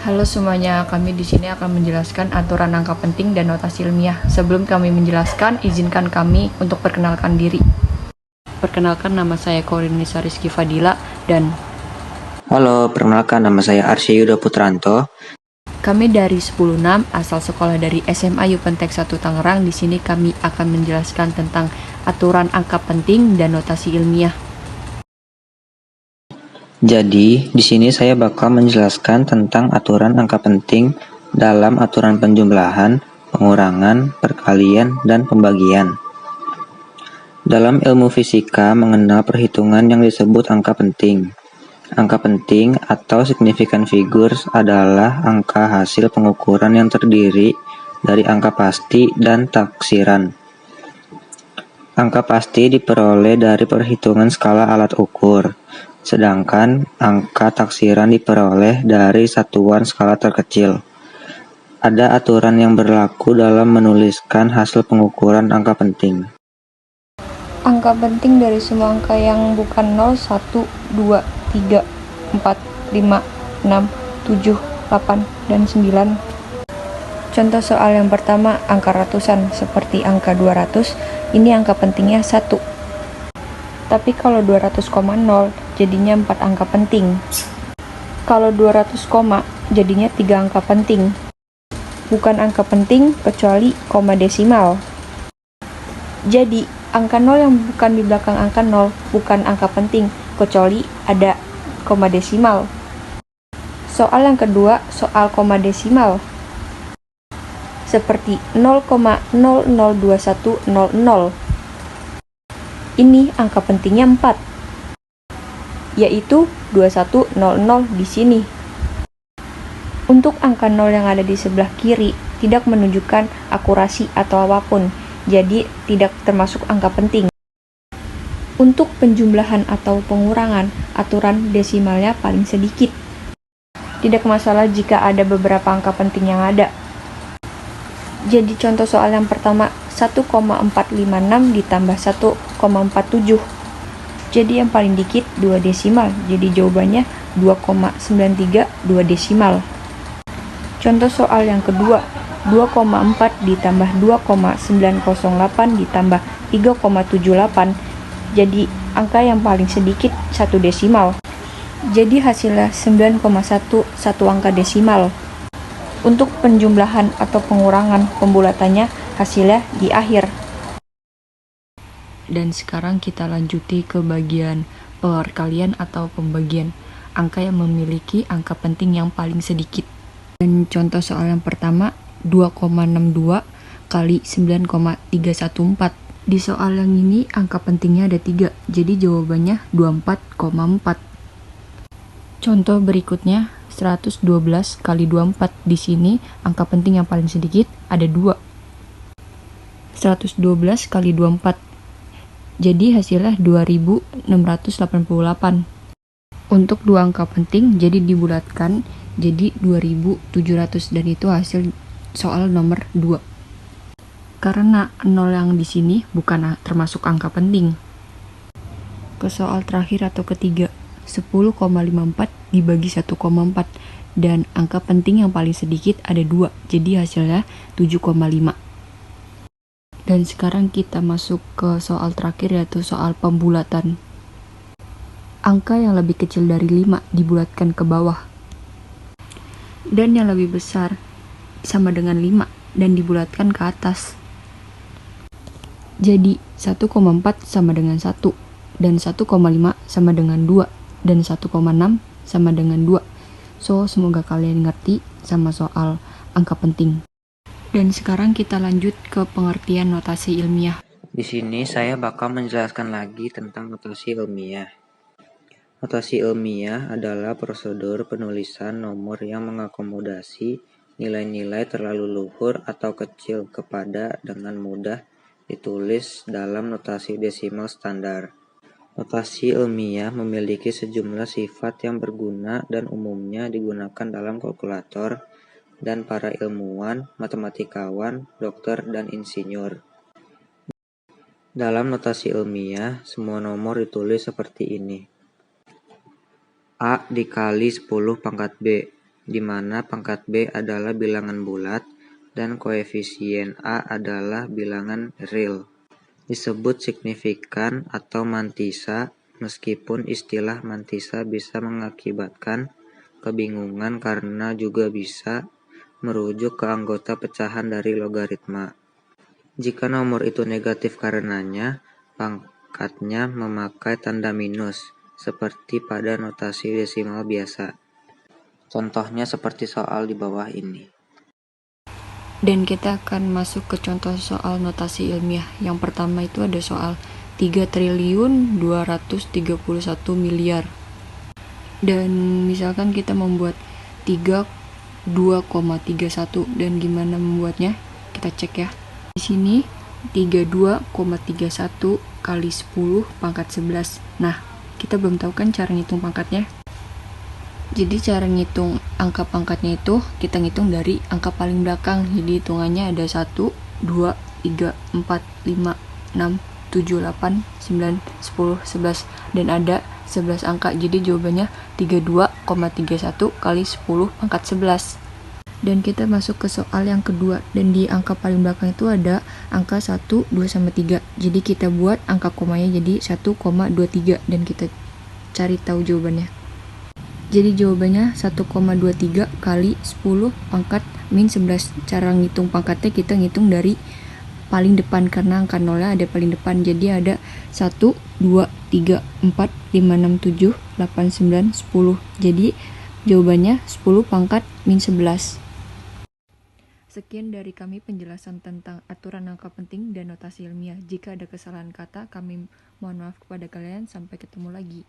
Halo semuanya, kami di sini akan menjelaskan aturan angka penting dan notasi ilmiah. Sebelum kami menjelaskan, izinkan kami untuk perkenalkan diri. Perkenalkan, nama saya Korinisa Rizky Fadila dan Halo, perkenalkan nama saya Arsy Yuda Putranto. kami dari 10.6 asal sekolah dari SMA Yupentek 1 Tangerang. Di sini kami akan menjelaskan tentang aturan angka penting dan notasi ilmiah. Jadi, di sini saya bakal menjelaskan tentang aturan angka penting dalam aturan penjumlahan, pengurangan, perkalian, dan pembagian. Dalam ilmu fisika mengenal perhitungan yang disebut angka penting. Angka penting atau significant figures adalah angka hasil pengukuran yang terdiri dari angka pasti dan taksiran. Angka pasti diperoleh dari perhitungan skala alat ukur, sedangkan angka taksiran diperoleh dari satuan skala terkecil. Ada aturan yang berlaku dalam menuliskan hasil pengukuran angka penting. Angka penting dari semua angka yang bukan 0, 1, 2, 3, 4, 5, 6, 7, 8, dan 9. Contoh soal yang pertama, angka ratusan, seperti angka 200, ini angka pentingnya 1. Tapi kalau 200,0 jadinya 4 angka penting. Kalau 200, jadinya 3 angka penting. Bukan angka penting kecuali koma desimal. Jadi, angka 0 yang bukan di belakang angka 0 bukan angka penting kecuali ada koma desimal. Soal yang kedua, soal koma desimal. Seperti 0,002100. Ini angka pentingnya 4, yaitu 2100 di sini. Untuk angka 0 yang ada di sebelah kiri tidak menunjukkan akurasi atau apapun, jadi tidak termasuk angka penting. Untuk penjumlahan atau pengurangan, aturan desimalnya paling sedikit. Tidak masalah jika ada beberapa angka penting yang ada. Jadi contoh soal yang pertama, 1,456 ditambah 1,47. Jadi yang paling dikit 2 desimal, jadi jawabannya 2,93 2 desimal. Contoh soal yang kedua, 2,4 ditambah 2,908 ditambah 3,78. Jadi angka yang paling sedikit 1 desimal. Jadi hasilnya 9,1 1 angka desimal. Untuk penjumlahan atau pengurangan pembulatannya hasilnya di akhir. Dan sekarang kita lanjuti ke bagian perkalian atau pembagian. Angka yang memiliki angka penting yang paling sedikit. Dan contoh soal yang pertama, 2,62 kali 9,314. Di soal yang ini angka pentingnya ada 3, jadi jawabannya 24,4. Contoh berikutnya, 112 kali 24. Di sini angka penting yang paling sedikit ada 2. 112 kali 24. Jadi hasilnya 2688. Untuk dua angka penting jadi dibulatkan jadi 2700 dan itu hasil soal nomor 2. Karena 0 yang di sini bukan termasuk angka penting. Ke soal terakhir atau ketiga, 10,54 dibagi 1,4 dan angka penting yang paling sedikit ada 2, jadi hasilnya 7,5. Dan sekarang kita masuk ke soal terakhir yaitu soal pembulatan. Angka yang lebih kecil dari 5 dibulatkan ke bawah. Dan yang lebih besar sama dengan 5 dan dibulatkan ke atas. Jadi 1,4 sama dengan 1 dan 1,5 sama dengan 2 dan 1,6 sama dengan 2. So, semoga kalian ngerti sama soal angka penting. Dan sekarang kita lanjut ke pengertian notasi ilmiah. Di sini saya bakal menjelaskan lagi tentang notasi ilmiah. Notasi ilmiah adalah prosedur penulisan nomor yang mengakomodasi nilai-nilai terlalu luhur atau kecil kepada dengan mudah ditulis dalam notasi desimal standar. Notasi ilmiah memiliki sejumlah sifat yang berguna dan umumnya digunakan dalam kalkulator dan para ilmuwan, matematikawan, dokter, dan insinyur. Dalam notasi ilmiah, semua nomor ditulis seperti ini. A dikali 10 pangkat B di mana pangkat B adalah bilangan bulat dan koefisien A adalah bilangan real. Disebut signifikan atau mantisa, meskipun istilah mantisa bisa mengakibatkan kebingungan karena juga bisa merujuk ke anggota pecahan dari logaritma. Jika nomor itu negatif karenanya, pangkatnya memakai tanda minus, seperti pada notasi desimal biasa. Contohnya seperti soal di bawah ini. Dan kita akan masuk ke contoh soal notasi ilmiah. Yang pertama itu ada soal 3.231 miliar. Dan misalkan kita membuat 2,31 dan gimana membuatnya? Kita cek ya. Di sini 32,31 kali 10 pangkat 11. Nah, kita belum tahu kan cara ngitung pangkatnya. Jadi cara ngitung angka pangkatnya itu kita ngitung dari angka paling belakang. Jadi hitungannya ada 1, 2, 3, 4, 5, 6, 7, 8, 9, 10, 11 dan ada 11 angka. Jadi jawabannya 32,31 kali 10 pangkat 11. Dan kita masuk ke soal yang kedua, dan di angka paling belakang itu ada angka 1, 2, sama 3. Jadi kita buat angka komanya jadi 1,23 dan kita cari tahu jawabannya. Jadi jawabannya 1,23 kali 10 pangkat min 11. Cara ngitung pangkatnya kita ngitung dari paling depan karena angka nolnya ada paling depan. Jadi ada 1, 2, 3, 4, 5, 6, 7, 8, 9, 10. Jadi jawabannya 10 pangkat min 11. Sekian dari kami penjelasan tentang aturan angka penting dan notasi ilmiah. Jika ada kesalahan kata, kami mohon maaf kepada kalian. Sampai ketemu lagi.